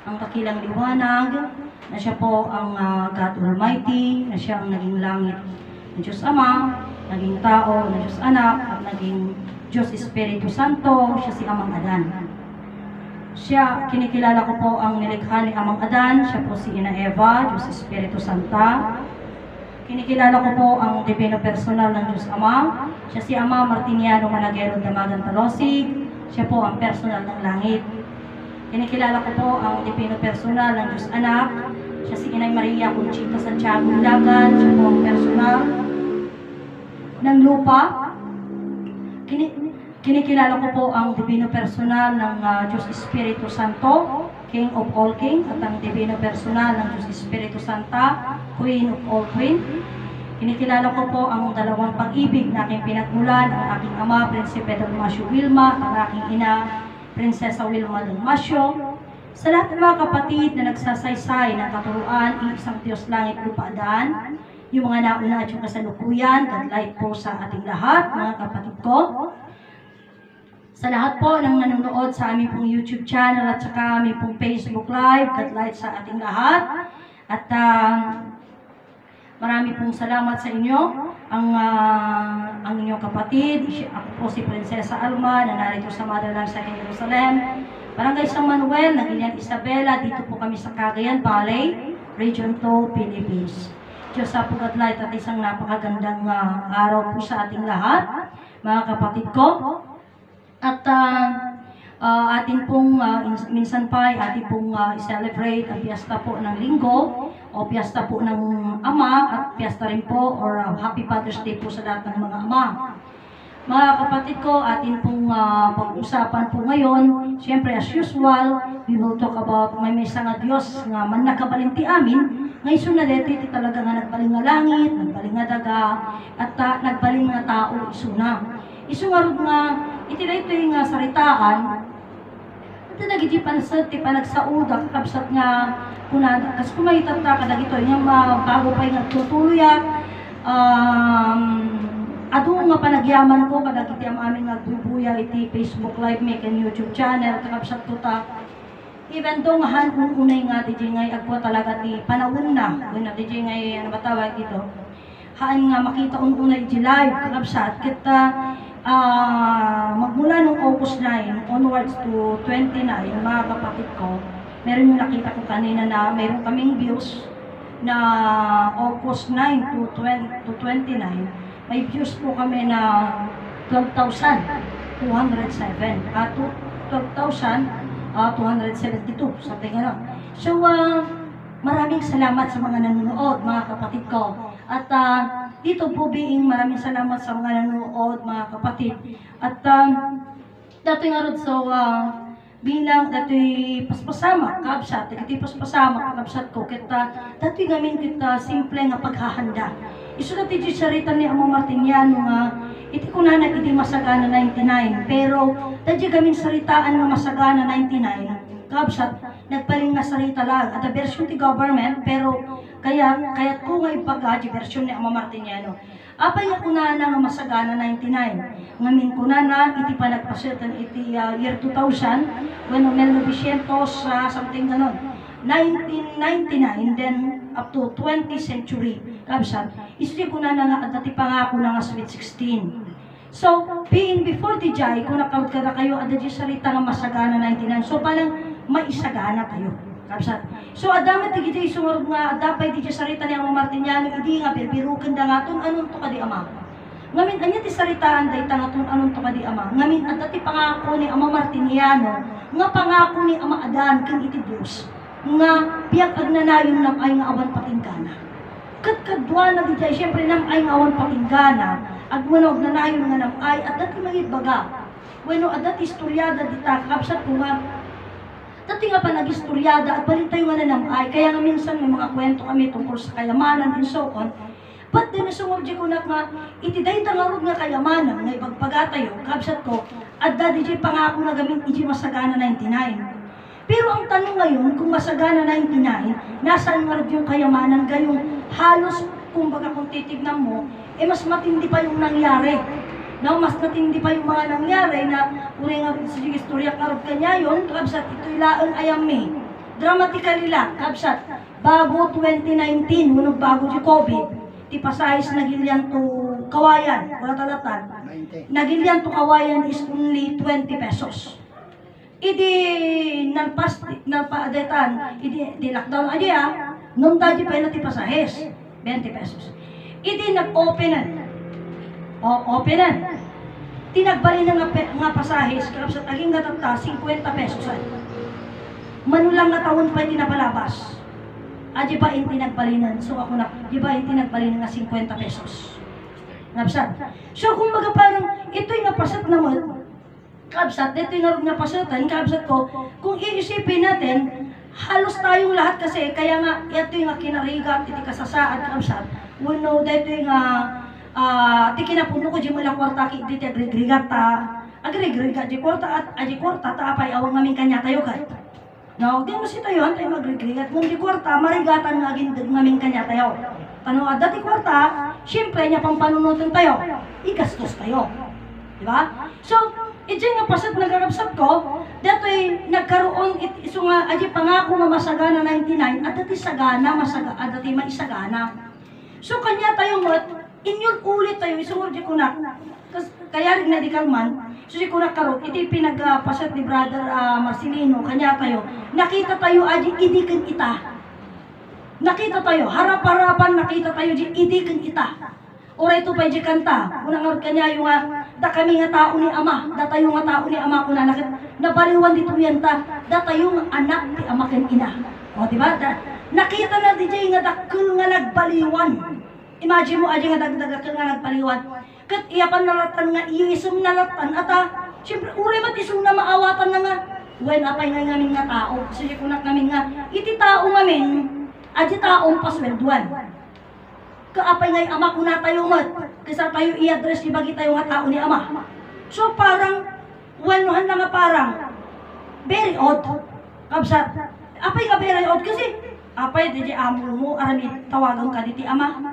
ang dakilang liwanag, na siya po ang God Almighty, na siya ang naging langit na Diyos Ama, naging tao na Diyos Anak, at naging Diyos Espiritu Santo, siya si Amang Adan. Siya, kinikilala ko po ang nilikha ni Amang Adan, siya po si Ina Eva, Diyos Espiritu Santa. Kinikilala ko po ang Divino Personal ng Diyos Ama, siya si Ama Martiniano Managero Damagan Talosig, siya po ang personal ng langit. Kinikilala ko po ang Divino Personal ng Diyos Anak, siya si Inay Maria Conchita Santiago Ilagan, siya po ang personal ng lupa. Kinikilala ko po ang Divino Personal ng Diyos Espiritu Santo, King of all King, at ang Divino Personal ng Diyos Espiritu Santa, Queen of all Queen. Kinikilala ko po ang dalawang pag-ibig na aking pinagmulan, ang aking ama, Prinsipe Dalmasio Wilma, at ang aking ina, Prinsesa Wilma Dalmasio. Sa lahat ng mga kapatid na nagsasaysay ng katuruan, iisang Diyos langit lupaadaan, yung mga nauna at yung kasalukuyan, God light po sa ating lahat, mga kapatid ko. Sa lahat po ng nanonood sa aming pong YouTube channel at saka aming pong Facebook Live, God light sa ating lahat. At marami pong salamat sa inyo, ang inyong kapatid. Ako po si Prinsesa Alma, na narito sa Motherland sa Jerusalem, Barangay San Manuel, ng Ilian Isabela. Dito po kami sa Cagayan Valley, Region 2, Philippines. Diyos sa God light at isang napakagandang araw po sa ating lahat, mga kapatid ko. At atin pong minsan pa ay atin pong celebrate ang piyesta po ng Linggo o piyesta po ng Ama at piyesta rin po or Happy Father's Day po sa lahat ng mga ama. Mga kapatid ko, atin pong pag-usapan po ngayon, siyempre as usual, we will talk about may nga Diyos nga man nakabalinti amin, ngayon sunadete iti talaga nga nagbaling nga langit, nagbaling nga daga, at nagbaling nga tao isuna. Isungarod nga, iti na ito yung saritaan, ito nagiti pansat, ti panagsauda, kakabsat nga, kunada, kas kumahitat ka kadagito, yung bago pa yung tutuluyak, ato nga panagyaman ko, kadagiti ang aming nagbubuya, iti Facebook Live, make and YouTube channel, kakabsat ko ta, even though nga unay nga, DJ ngay, agwa talaga ti panawin na, DJ ngay, ano ba tawag dito, haan nga makita unay di live, kakabsat, kita, magmula nung August 9 onwards to 29, mga kapatid ko, meron yung nakita ko kanina na meron kaming views na August 9 to 29, may views po kami na 12,207 at 12,272, something gano'n. So, maraming salamat sa mga nanonood, mga kapatid ko. At dito po being maraming salamat sa mga nanonood, mga kapatid. At dati nga rin, so bilang dati paspasama, kabsat, dati paspasama, kabsat ko, kita, dati ngamin kita simple nga paghahanda. Iso dati di sarita ni Amo Martiniano nga, iti ko na iti masagana 99, pero dati gamin saritaan nga masagana 99, kabsat, nagpaling na sarita lang, at a version ti government, pero kaya ko nga ipagadi version ni Amo Martiniano. Apay nga kuna na nga masagana 99. Ngamin kuna na iti panagpasertan iti year 2000 when 1900 something ganon. 1999 then up to 20th century. Kabsat, isli kuna na nga at dati pangako na nga sweet 16. So, being before the jay, kung nakaut ka na kayo, at dati sarita nga masagana 99. So, palang maisagana kayo. Kabsat. So, adamat ti giti sumurog nga, adapay ti sarita ni Amo Martiniano, hindi nga birukan da nga itong anong to ka di ama. Ngamin, anya ti saritaan da itang itong anong to ka di ama. Ngamin, at dati pangako ni Amo Martiniano, nga pangako ni Ama Adan, kang iti Diyos, nga biyag agnanayon nam ay nga awan patinggana. Kadkadwa na di jay, siyempre nam ay nga awan patinggana, agwanog na nayon nga nam ay, at dati magitbaga. Bueno, at dati istoryada di takapsat ko nga, dati nga pa nag-istoryada at balintay nga na namay, kaya nga minsan may mga kwento kami tungkol sa kayamanan and so on. But then, nasungod ko na nga, itiday tangarod nga kayamanan, nga ipagpagatayo, kabsat ko, at dadi jay pangako na gamit, iji masagana 99. Pero ang tanong ngayon, kung masagana 99, nasaan nga rin yung kayamanan, gayong halos, kumbaga kung titignan mo, mas matindi pa yung nangyari. Now, mas natindi pa yung mga nangyari na unay nga sa istorya karot kanya yun, kabsat ito'y laang ayami. dramatically lang, kabsat, bago 2019, hunong bago di COVID, ti pasahis nagilyan to kawayan, wala talatan, nagilyan to kawayan is only 20 pesos. Idi nalpaadetan, di lockdown aja nung dadi pa na ti pasahis, 20 pesos. Idi nag-openan, tinagbali na nga pasahis, kabsat aging natata, 50 pesos ay. Manulang na taon pa tinapalabas. Di ba yung tinagbalinan? So ako na, di ba yung tinagbalinan nga 50 pesos? Kabsat. So kung baga parang, ito'y napasat naman, kabsat, ito'y napasatan, kabsat ko, kung iisipin natin, halos tayong lahat kasi, kaya nga, ito'y nga kinarigat, iti kasasaad, kabsat, wano, ito'y nga, ti kinapuno ko, di mo lang kwarta, di ti agregrigat di kwarta, at di kwarta, taapay, awang namin kanya tayo kahit. No, di mo si tayo, tayo magregrigat. Kung di kwarta, marigatan nga namin kanya tayo. Tano, dati kwarta, syempre, niya pang panunutin tayo. Igastos tayo. Diba? So, ito nga pasat nagkarapsat ko, dato'y nagkaroon, iso nga, aji pangako nga masagana 99, at dati sagana, at dati maisagana. So, kanya tayo mo, inyong ulit tayo, iso nga, ko na, kaya rin na di kalman, so si kuna karot, iti pinagpasat ni Brother Marcelino, kanya tayo, nakita tayo aji idikan ita. Nakita tayo, harap-harapan nakita tayo di idikan ita. Oray ito pa di kanta, unang arot kanya yung da kami nga tao ni Ama, da tayo nga tao ni Ama kuna nakita, nabaliwan dito yan ta, da tayo nga anak ni Ama ken ina. O diba? Nakita na di nga dakil nga nagbaliwan. Imagine mo aji nga dagdagakil nga nagpaliwan. Kat iyapan nalatan nga iisum nalatan ata siyempre uri mat isum na maawatan na nga when apay nga ngamin nga tao sige kunak namin nga iti tao ngamin aji taong paswelduan kaapay nga ama kuna tayo mat kaysa tayo i-address ibagi tayo nga tao ni Ama. So parang wanuhan na nga parang very odd kabsat apay nga very odd kasi apay di amo mo arami tawagan ka diti Ama.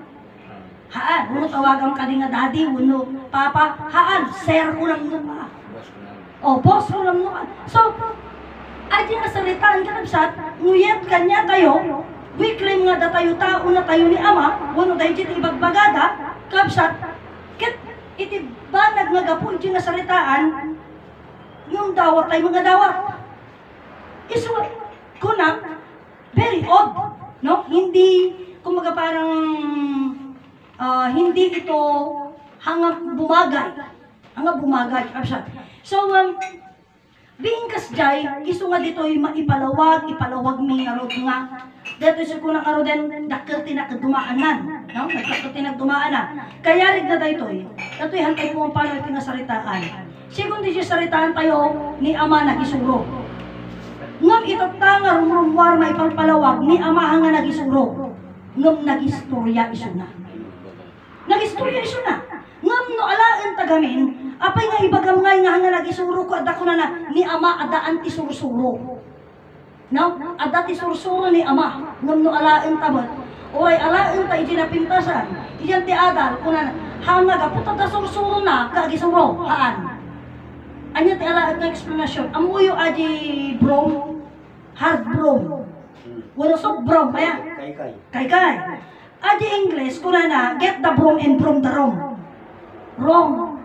Haan, uno tawagan ka din nga daddy, uno papa, haan, sir ko lang mo pa. O, boss ko lang mo pa. So, aji nga salitaan ka kabsat, nguyat kanya tayo, wiklim nga da tayo tao na tayo ni Ama, uno dahil dito ibagbagada, kabsat, kit iti banag nga gapo, iti nga salitaan, yung dawat tayo mga dawat. Iso, kunak, very odd, no? Hindi, kumaga parang, hindi ito hanggang bumagay, kabsat. So, being kasjay, iso nga dito yung ipalawag may narod nga. Dito siya ko ng aroden, dakil tinagdumaanan. No? Nagdakil tinagdumaanan. Kaya rin na dito ito yung hantay po ang paano ito nga saritaan. Sigun di siya saritaan tayo ni Ama nagisuro. Ngam itatanga rumrumwar na ipalpalawag ni Ama nga nagisuro. Ngam nagistorya iso na. Nagistorya iso na. Ngam no alaan tagamin, apay nga ibagam nga nagisuro ko, ada ko na ni Ama adaan ti sursuro. No? Ada ti sursuro ni Ama. Ngam no alaan tabat. Oray alaan ta iti napintasan. Iyan ti adal, kuna hanga gaputa ta sursuro na, kagisuro, haan. Anya ti alaan nga eksplanasyon. Amuyo aji brom, hard brom. Wala sok brom, ayan. Kay. Aji English, kuna na, get the broom and broom the room. Wrong.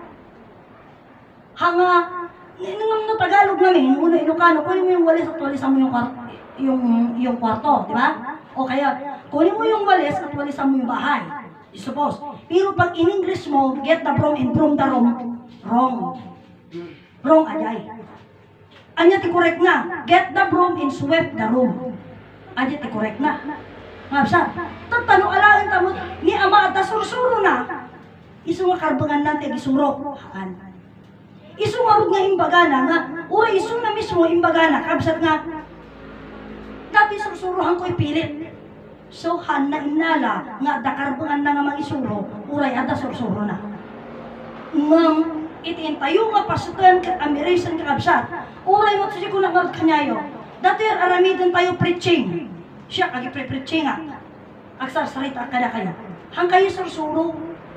Hanga, nung no Tagalog namin, muna Ilocano, kunin mo yung walis at walisan mo yung kwarto, di ba? O kaya, kunin mo yung walis at walisan mo yung bahay. I suppose. Pero pag in English mo, get the broom and broom the room, wrong. Wrong ajay. Anya ti correct na, get the broom and sweep the room. Anya ti correct na. Ngapsa, tatano alaan tamo ni Ama at sursuro na. Isu nga karbangan natin gisuro. Haan. Isu nga rod nga imbagana nga, o isu na mismo imbagana, kabsat nga, dati sursurohan ko ipilit. So, han na inala, nga dakarbangan na nga mga isuro, uray at sursuro na. Ngam, itiin tayo nga pasutan ka, amirisan ka kabsat, uray mo siya ko na nga kanyayo. Dati aramidan tayo preaching. Siya kagi pre-preaching nga. Agsar-sarita kada kayo. Hang kayo sursuro,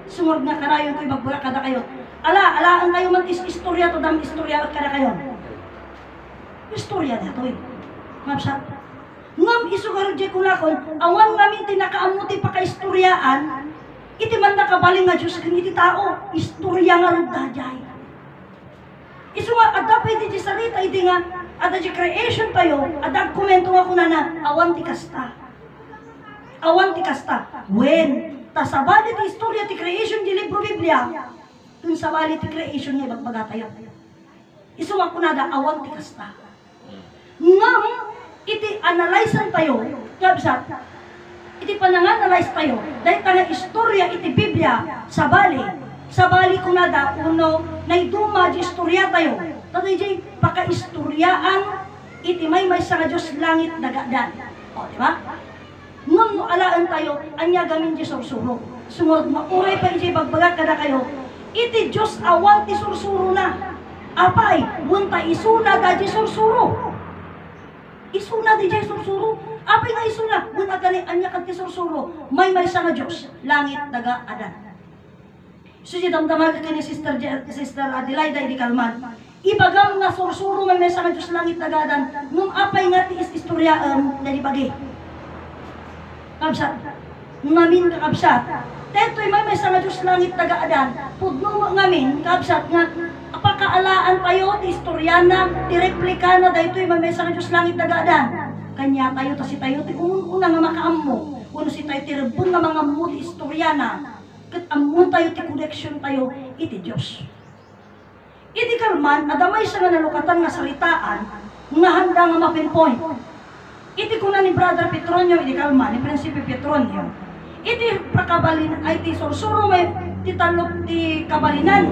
sungod nga karayon ko ibagbura kada kayo. Alaan kayo man istorya to dam istorya kada kayo. Istorya na to eh. Mabsat. Ngam isugarod di kunakon, awan namin tinakaamuti pa kaistoryaan, iti man nakabaling nga Diyos kang iti tao, istorya nga rin dajay. Isu nga, ada pa iti sarita, iti nga, ada di creation tayo, ada komento nga kuna na, awan ti kasta. Awan ti kasta. When, tasabali ti istorya ti creation di libro Biblia, dun sabali ti creation nga ibagbaga tayo. Isu nga kuna da, awan ti kasta. Ngam, iti analyzean tayo, kabsat, iti panang-analyze tayo, dahil tanang istorya iti Biblia, sabali ko na da, uno, naiduma di istorya tayo, tatay di, paka-istoryaan, iti may sa nga Diyos langit nagadan. O, di ba? Ngam no alaan tayo, anya gamin di sursuro. Sumurot mauray pa iti bagbaga kada kayo, iti Diyos awan ti sursuro na. Apay, wunta isuna da di sursuro. Isuna di jay sursuro. Apay nga isuna. Nung agani anya kang ti sursuro. May sa nga Diyos. Langit daga adan. So di damdamag ka ni Sister Adelaida di Kalman. Ibagam nga sursuro may sa nga Diyos langit daga adan. Nung apay nga ti istorya nalibagi. Kabsat. Ngamin ka kabsat. Teto'y may sa nga Diyos langit daga adan. Pudno ngamin kabsat nga apakaalaan tayo, ti istoryana, ti replikana, dahil may sa Diyos langit nagadan. Kanya tayo, si tayo, ti una nga makaammo, uno si tayo, ti rebon nga mga mo, ti istoryana, kat amon tayo, ti connection tayo, iti Diyos. Iti Kalman, adamay sa nga nalukatan nga salitaan, nga handa nga mapinpoint. Iti kuna ni Brother Petronio, iti Kalman, ni Prinsipe Petronio, iti prakabalin, ay ti sursuro, may ti talop, ti kabalinan,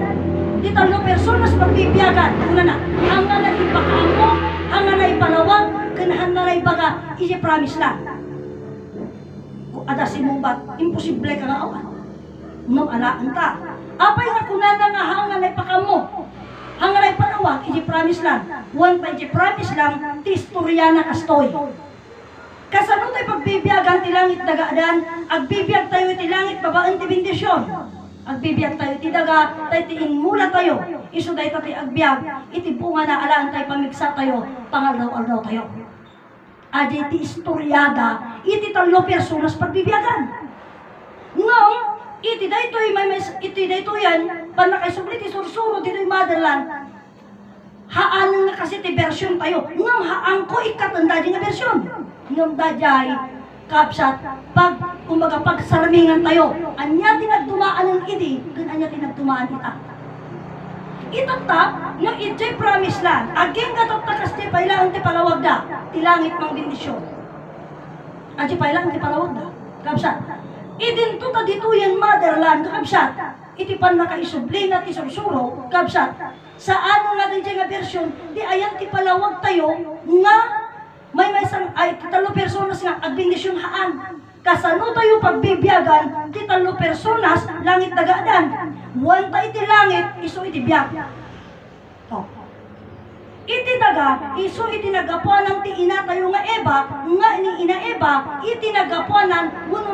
di talo personas pagbibiyagan. Una na, hanga na ipakaamo, hanga na ipalawag, kanahan na ibaga, isi-promise lang. Kung ada si Mubat, imposible ka nga awan. Nung alaan ta. Apay nga kunana nga hanga na ipakamo, hanga na ipalawag, isi-promise lang. One pa isi-promise lang, ti istorya na kastoy. Kasano tayo pagbibiyagan, ti langit dagaan, agbibiyag tayo ti langit, babaan ti bendisyon. Agbibiyag tayo, ti daga, tayo ti inmula tayo, iso dahi tayo agbiag, iti bunga na alaan tayo, pamigsa tayo, pangalaw-alaw tayo. Adi ti istoryada, iti talo personas pagbibiyagan. Ngam, iti dayto yan, panakaisubli ti sursuro, dito'y motherland, haan nga kasi ti version tayo, ngam haan ko ikatanda di nga version. Ngam dajay, kapsat, kumbaga pagsarmingan tayo, anya tinagdumaan ng idi, kun anya tinagdumaan ita. Itata, nga ijay promise lang, aging katatakas ti pailaan ti palawag da, ti langit mang bendisyon. Adi pailaan ti palawag da, kapsat. Idinto ta dito yan motherland, kapsat. Iti pan nakaisubli na ti sursuro, kapsat. Sa ano nga din nga version, di ayan ti palawag tayo, nga may ay talo personas nga agbindisyon haan. Kasano tayo pagbibiyagan, ti talo personas langit dagaan. Wanta iti langit, iso iti biyag. Oh. Iti daga, iso iti nagapuanan ti ina tayo nga Eva, nga ni ina Eva, iti nagapuanan, uno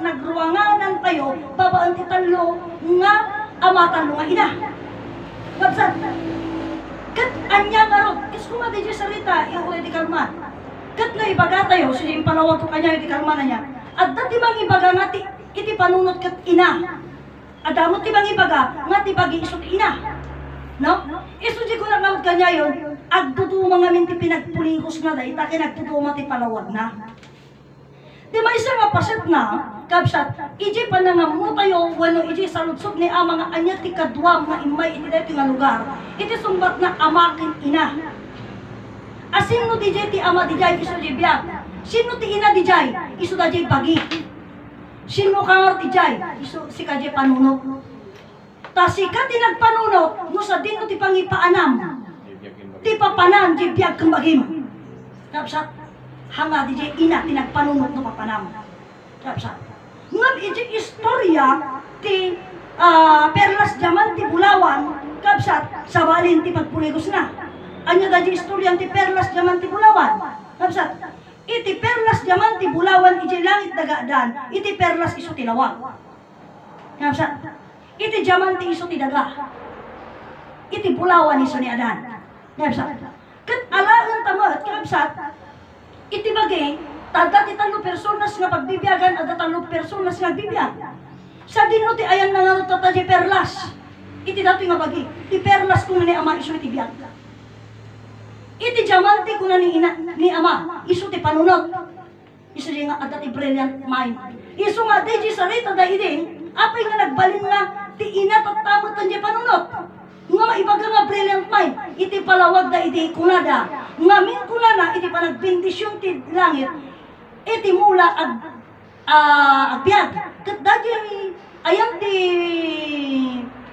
nagruwanganan tayo, babaan ti talo nga ama talo nga ina. Wabsat, kat anya nga ro, kisko nga di salita, yung uli di Kalman. Kat nga ibaga tayo, so yung palawag ko kanya, di Kalman na niya. At dati bang ibaga nga iti panunot kat ina. Adamot ti bang ibaga, nga ti bagi isot ina. No? Iso di ko na naud kanya yun, agtutuma nga minti pinagpuligos na dahi, taki nagtutuma ti palawag na. Di may isa nga paset na, kapsat, iji pa na nga mo tayo, wano iji salutsot ni ama nga anya ti kadwam nga imay iti dito nga lugar, iti sumbat na amakin ina. Asin no DJ ti ama dijay iso di biyag, sino ti ina dijay, iso da jay pagi. Sino kangar dijay, iso si kajay panunot. Ta sika ti nagpanunot, no sa din no ti pangipaanam, ti papanan, di biyag kambagim. Kapsat, hanga di ina tinagpanunot no papanam. Kapsat. Ngam iti istorya ti perlas jaman ti Bulawan, kapsat, sabalin ti pagpuligos na. Anya da di istorya ti perlas jaman ti Bulawan. Kapsat, iti perlas jaman ti Bulawan iti langit dagaan, iti perlas iso ti lawag. Kapsat, iti jaman ti iso ti daga. Iti Bulawan iso ni Adan. Kapsat. Kat alaan tamat, kapsat, Iti bagay, tada ti talo personas nga pagbibiyagan, ada talo personas nga bibiyag. Sa dinno ti ayan na nga tata di perlas. Iti dato nga bagay, ti perlas kung ni ama iso iti biyag. Iti diamante kung ni ama, iso ti panunot. Iso di nga ada ti brilliant mind. Iso nga di sarita da idin, apay nga nagbalin nga ti ina tatamot ang di panunot. Nga maibaga nga brilliant mind, iti palawag da iti kunada. Nga min kunana, iti panagbindisyon ti langit, iti mula agbiag. Kat dati ayam ti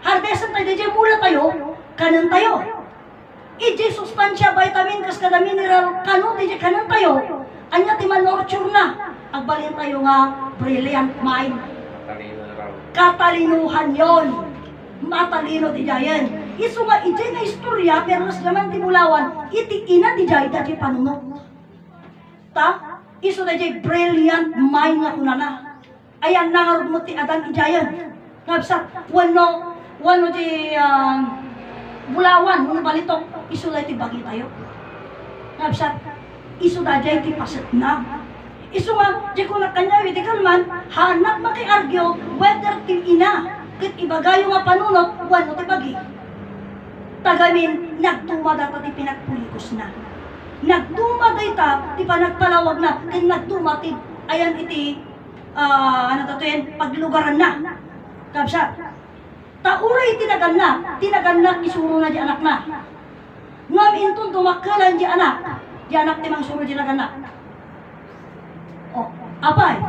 harvestan tayo, dati mula tayo, kanan tayo. Iti sustansya, vitamin, kas kada mineral, kanon, dati kanan tayo. Anya ti manurture na, agbalin tayo nga brilliant mind. Katalinuhan yon. Matalino ti jayan. Isu nga iti nga istorya, pero mas naman ti mulawan, iti ina ti jay dati panunot. Ta? Isu na jay brilliant mind nga kunana. Ayan nangarod mo ti adan ijayan. Ngabsa, wano di bulawan, wano balitok, isu na ti bagi tayo. Ngabsa, isu na jay ti paset na. Isu nga, di ko na kanya, di kalman, hanap makiargyo, whether ti ina, kat ibagayo nga panunot, wano ti bagi. Tagamin, nagdumada ta ti pinagpulikos na. Nagdumaday ta, ti panagpalawag na, kin nagdumatid, ayan iti, paglugaran na. Kabsa, tauray tinagan na, isuro na di anak na. Ngam intun dumakalan di anak ti mang suro di nagan na. O, apay,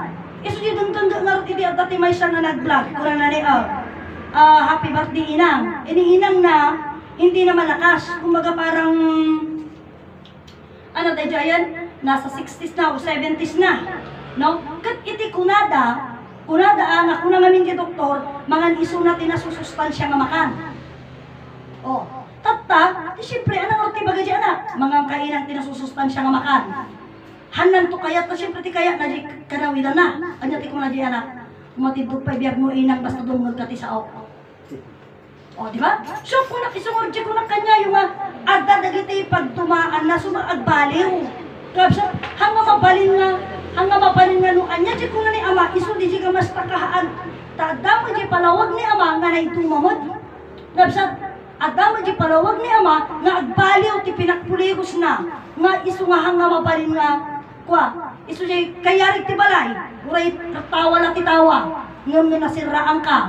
iso di dungtang ngarot iti at dati may isang na nag-vlog, kurang na ni, happy birthday inang. Ini inang na, hindi na malakas. Kumbaga parang, tayo dyan, nasa 60s na o 70s na. No? Kat iti kunada nga namin ki doktor, mga iso na tinasusustansya nga makan. O, tatta, siyempre, anong orti baga dyan anak? Mga kainang tinasusustansya nga makan. Hanan to kaya, ta siyempre ti kaya na di kanawidan na. Anya ti ko na di anak, matidog pa ibiyag mo inang basta dungod ka ti sao. O, di ba? So, kung nakisungod ko na kanya, yung agda dagiti pagtumaan na sumagbaliw. Kapsa, hanga mabalin nga nung anya, di ko na ni ama, iso di ka mas takahaan. Tadda mo di palawag ni ama, nga na itumamod. Kapsa, adda mo di palawag ni ama, nga agbaliw, ti pinakpuligos na. Nga iso nga hanga mabalin nga, iso di kayarik ti balay, uray, nagtawa na ti tawa, ngam na nasiraan ka.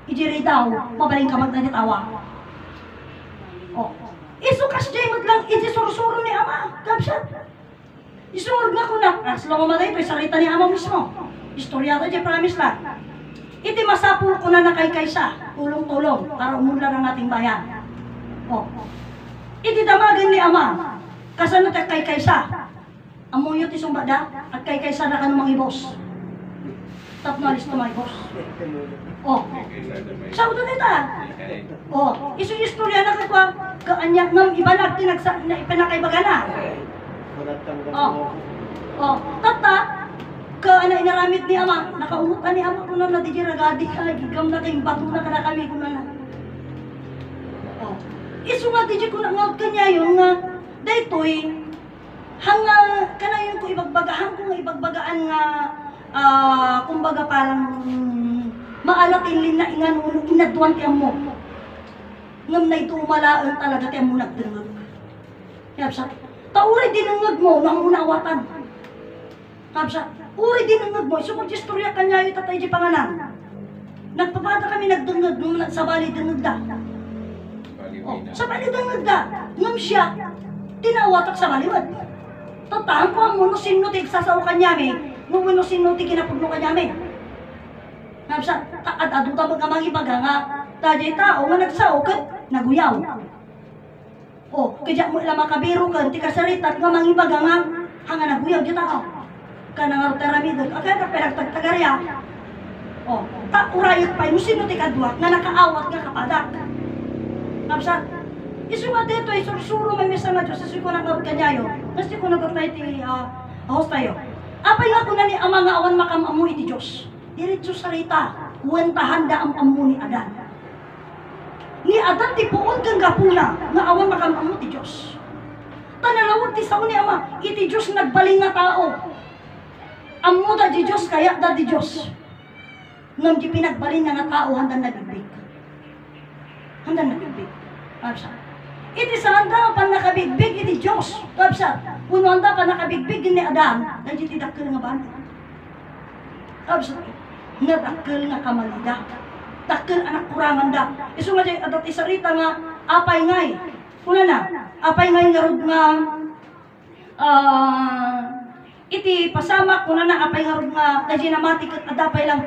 Ijiri daw, mabaling ka magnanitawa. O, isukas jemot lang, ijisursuro ni ama, kapsat. Isurog nga ko na, aslo mamatay ito, salita ni ama mismo. Istoryado di promise lang. Iti masapul ko na nakaykaysa, tulong-tulong, para umunla ng ating bayan. O, iti damagan ni ama, kasanot at kaykaysa. Amuyot isong bada, at kaykaysa na ka ng mga ibos. Tapnalis na mga ibos. Oh, sabi doon ito. Oh, iso yung istorya na kakwa, kaanya ng iba na pinakaibaga na. Oh, tata, inaramit ni ama, nakaumot ka ni ama ko na di ragadi ka, gigam na kayong bato na ka na kami ko na. Oh, iso nga di ko na ngawag kanya yun nga, daytoy, hanga ka na yun ko ibagbagahan ko nga ibagbagaan nga, kumbaga parang, maalatin lin na ingan mo, inaduan ti mo. Ngam na ito umalaan talaga ti mo nagdengag. Kapsa, tauray dinengag mo, nang unawatan. Kapsa, uri dinengag mo, sumod istorya kanya yung tatay di panganan. Nagpapata kami nagdengag, nung sa bali dengag da. Oh, sa bali dengag da, ngam siya, tinawatak sa baliwad. Tatahan ko ang munusin no ti sasaw kanyami, nung munusin no ti kinapugno kanyami. Napsa, adu ta mga ibaga nga, tajay tao nga nagsaw, kat naguyaw. O, kaya mo ilang makabiro ka, ti kasaritat nga mga ibaga nga, hanga naguyaw di tao. Ka nang teramidon, akaya ka pinagtagtagarya. O, urayot pa, sino ti kadwa, nga nakaawat nga kapadak. Napsa, isu nga dito, isursuro may misa nga Diyos, isu ko nang kanyayo, kasi ko nagkatay ti host tayo. Apay nga ko na ni ama nga awan makamamu iti Diyos. Diretso salita, huwentahan da ang amuni Adan. Ni Adan ti puon kang gapuna, nga awan makamamu ti Diyos. Tanalawag ti sao ni Ama, iti Diyos nagbaling nga tao. Ammo da di Diyos, kaya da di Diyos. Ngam di pinagbaling nga tao, handa nagibig. Handa nagibig. Kapsa. Iti sa handa pa nakabigbig, iti Diyos. Kapsa. Uno handa pa nakabigbig, ni Adam, dahil iti dakil nga banda. Kapsa. Nadakil nga kamalida. Dakil anak kurangan da. Iso nga di, adat isarita nga, apay ngay. Kuna na, apay ngay nga rod nga, iti pasamak kuna na apay nga rod nga najinamati ket adapay lang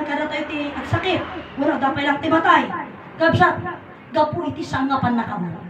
kada tayo iti agsakit kuna adapay lang ti matay kapsa gapu iti sangapan na kamo